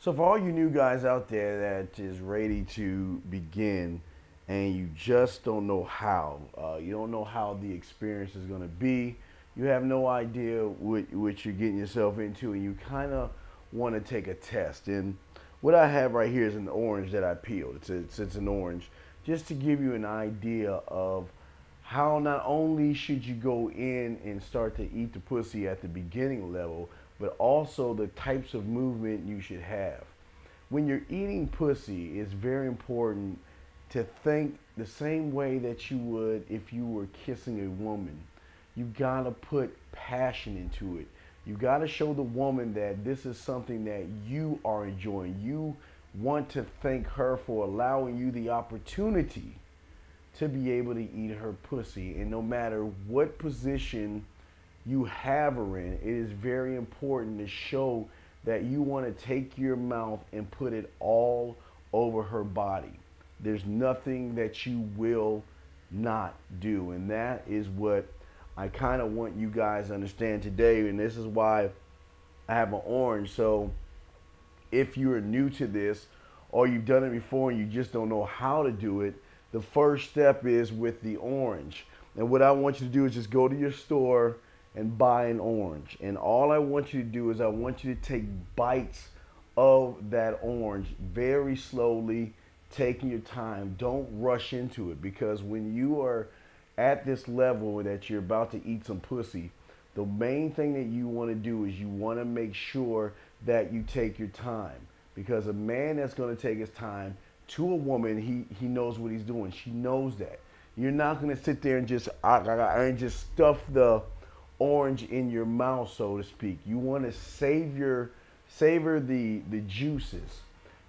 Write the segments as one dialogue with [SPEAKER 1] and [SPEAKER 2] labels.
[SPEAKER 1] So for all you new guys out there that is ready to begin and you just don't know how, you don't know how the experience is going to be, you have no idea what you're getting yourself into, and you kind of want to take a test. And what I have right here is an orange that I peeled. It's an orange just to give you an idea of how not only should you go in and start to eat the pussy at the beginning level, but also the types of movement you should have. When you're eating pussy, it's very important to think the same way that you would if you were kissing a woman. You gotta put passion into it. You gotta show the woman that this is something that you are enjoying. You want to thank her for allowing you the opportunity to be able to eat her pussy. And no matter what position you have her in, it is very important to show that you want to take your mouth and put it all over her body. There's nothing that you will not do. And that is what I kind of want you guys to understand today. And this is why I have an orange. So if you're new to this or you've done it before and you just don't know how to do it, the first step is with the orange. And what I want you to do is just go to your store and buy an orange. And all I want you to do is I want you to take bites of that orange very slowly, taking your time. Don't rush into it, because when you are at this level that you're about to eat some pussy, the main thing that you want to do is you want to make sure that you take your time. Because a man that's going to take his time to a woman, he knows what he's doing. She knows that. You're not going to sit there and just stuff the orange in your mouth, so to speak. You want to savor the juices.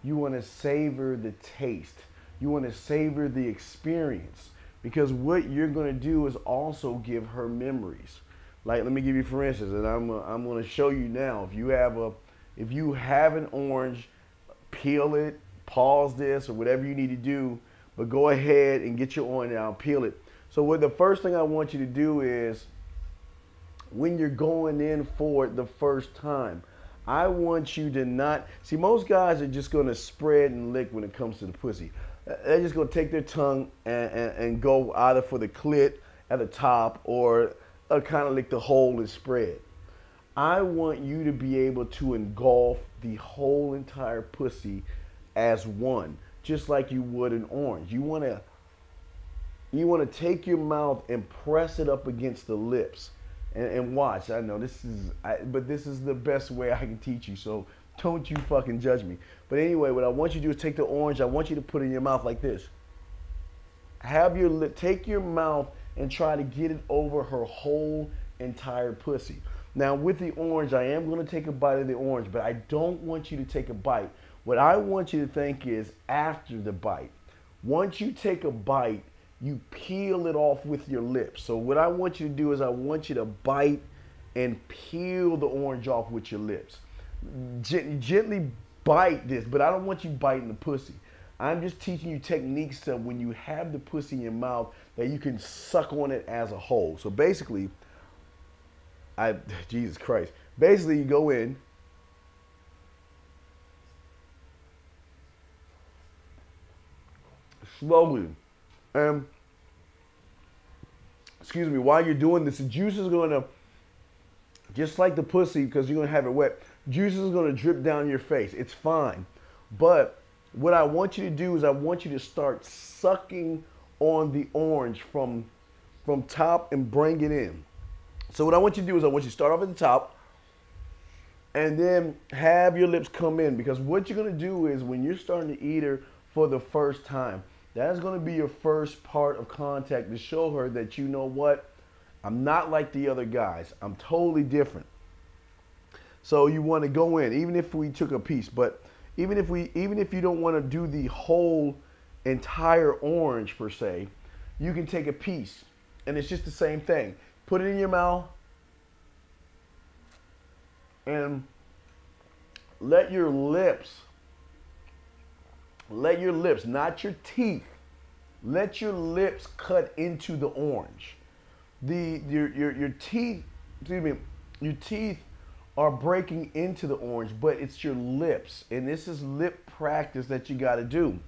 [SPEAKER 1] You want to savor the taste. You want to savor the experience, because what you're going to do is also give her memories. Like, let me give you for instance, and I'm going to show you now. If you have an orange, peel it, pause this or whatever you need to do, but go ahead and get your orange out, peel it. So what the first thing I want you to do is, when you're going in for it the first time, I want you to not, see, most guys are just going to spread and lick when it comes to the pussy. They're just going to take their tongue and go either for the clit at the top or kind of lick the hole and spread. I want you to be able to engulf the whole entire pussy as one, just like you would an orange. You want to take your mouth and press it up against the lips. And watch. I know but this is the best way I can teach you, so don't you fucking judge me. But anyway, what I want you to do is take the orange. I want you to put it in your mouth like this. Take your mouth and try to get it over her whole entire pussy. Now with the orange, I am going to take a bite of the orange, but I don't want you to take a bite. What I want you to think is after the bite. Once you take a bite, you peel it off with your lips. So what I want you to do is I want you to bite and peel the orange off with your lips. Gently bite this, but I don't want you biting the pussy. I'm just teaching you techniques so when you have the pussy in your mouth that you can suck on it as a whole. So basically, Jesus Christ. Basically, you go in, slowly, and excuse me, while you're doing this, the juice is going to, just like the pussy, because you're going to have it wet, juice is going to drip down your face. It's fine. But what I want you to do is I want you to start sucking on the orange from top and bring it in. So what I want you to do is I want you to start off at the top and then have your lips come in, because what you're going to do is when you're starting to eat her for the first time, that's going to be your first part of contact to show her that, you know what, I'm not like the other guys. I'm totally different. So you want to go in, even if we took a piece, but even if you don't want to do the whole entire orange per se, you can take a piece, and it's just the same thing. Put it in your mouth and let your lips, not your teeth, let your lips cut into the orange. Your teeth, excuse me, your teeth are breaking into the orange, but it's your lips. And this is lip practice that you got to do.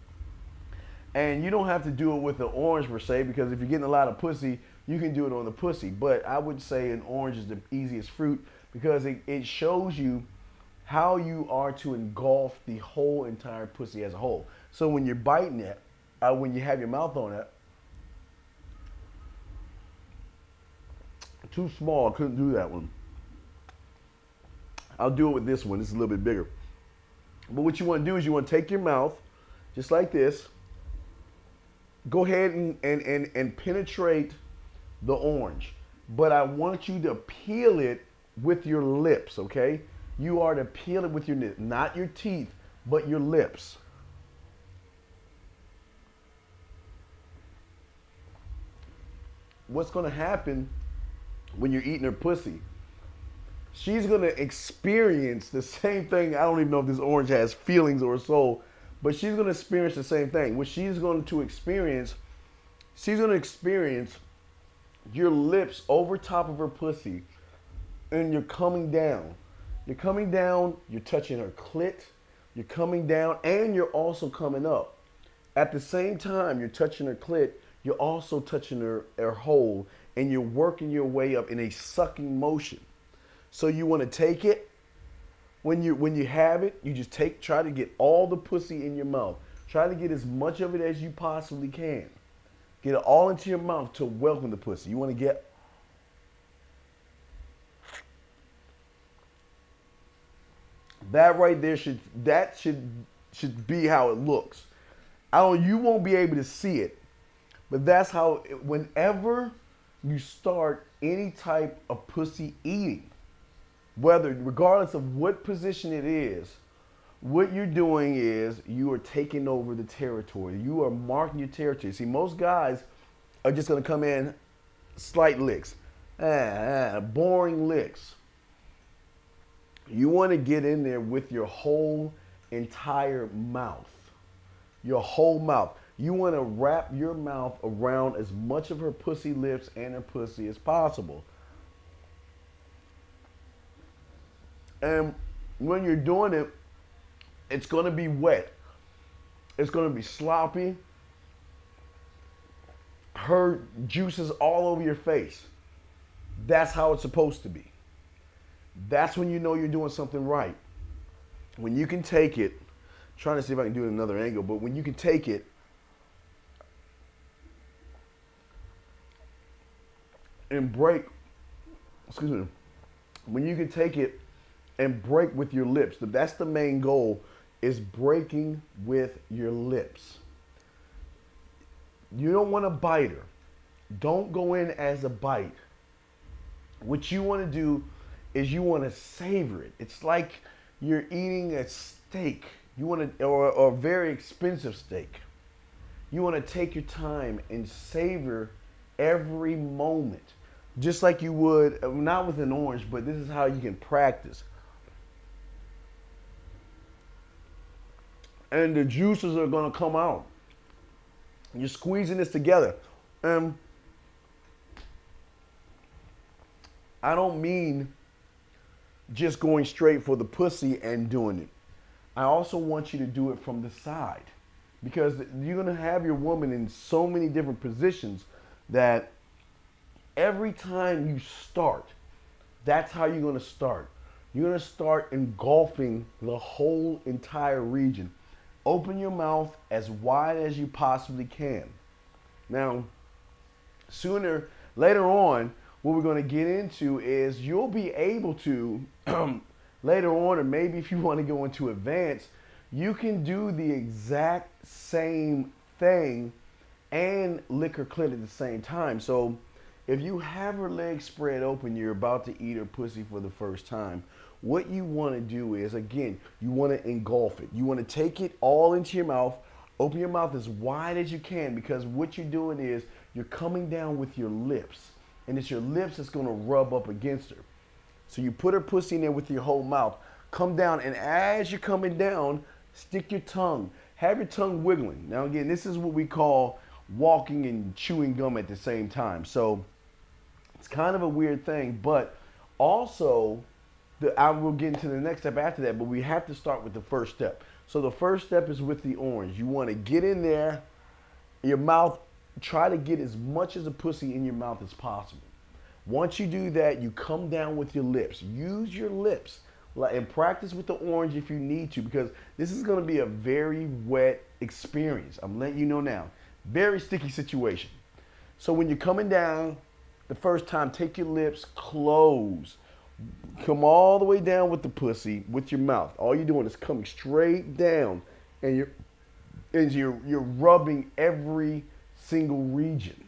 [SPEAKER 1] And you don't have to do it with the orange per se, because if you're getting a lot of pussy, you can do it on the pussy. But I would say an orange is the easiest fruit because it shows you how you are to engulf the whole entire pussy as a whole. So when you're biting it, when you have your mouth on it, too small, I couldn't do that one. I'll do it with this one. It's a little bit bigger. But what you want to do is you want to take your mouth, just like this. Go ahead and penetrate the orange. But I want you to peel it with your lips, okay? You are to peel it with your lips, not your teeth, but your lips. What's going to happen when you're eating her pussy? She's going to experience the same thing. I don't even know if this orange has feelings or a soul, but she's going to experience the same thing. What she's going to experience your lips over top of her pussy, and you're coming down. You're coming down, you're touching her clit, you're coming down, and you're also coming up. At the same time you're touching her clit, you're also touching her hole, and you're working your way up in a sucking motion. So you want to take it. When you have it, you just try to get all the pussy in your mouth. Try to get as much of it as you possibly can. Get it all into your mouth to welcome the pussy. You want to get that right there. Should be how it looks. You won't be able to see it, but that's how. Whenever you start any type of pussy eating, regardless of what position it is, what you're doing is you are taking over the territory. You are marking your territory. See, most guys are just going to come in slight licks, boring licks. You want to get in there with your whole entire mouth. Your whole mouth. You want to wrap your mouth around as much of her pussy lips and her pussy as possible. And when you're doing it, it's going to be wet. It's going to be sloppy. Her juices all over your face. That's how it's supposed to be. That's when you know you're doing something right. When you can take it, I'm trying to see if I can do it at another angle, but when you can take it and break, when you can take it and break with your lips, that's the main goal, is breaking with your lips. You don't want to bite her. Don't go in as a bite. What you want to do is you want to savor it. It's like you're eating a steak. You want to, or a very expensive steak. You want to take your time and savor every moment, just like you would, not with an orange, but this is how you can practice. And the juices are going to come out. You're squeezing this together. I don't mean just going straight for the pussy and doing it. I also want you to do it from the side, because you're going to have your woman in so many different positions that every time you start, that's how you're going to start. You're going to start engulfing the whole entire region. Open your mouth as wide as you possibly can. Now, later on, what we're going to get into is you'll be able to, later on, or maybe if you want to go into advanced, you can do the exact same thing and lick her clit at the same time. So if you have her legs spread open, you're about to eat her pussy for the first time, what you want to do is, again, you want to engulf it. You want to take it all into your mouth, open your mouth as wide as you can, because what you're doing is you're coming down with your lips, and it's your lips that's going to rub up against her. So you put her pussy in there with your whole mouth, come down, and as you're coming down, stick your tongue. Have your tongue wiggling. Now again, this is what we call walking and chewing gum at the same time. So it's kind of a weird thing, but also I will get into the next step after that, but we have to start with the first step. So the first step is with the orange. You want to get in there, your mouth, try to get as much of the pussy in your mouth as possible. Once you do that, you come down with your lips. Use your lips and practice with the orange if you need to, because this is going to be a very wet experience. I'm letting you know now. Very sticky situation. So when you're coming down the first time, take your lips, close. Come all the way down with the pussy with your mouth. All you're doing is coming straight down, and you're rubbing every single region.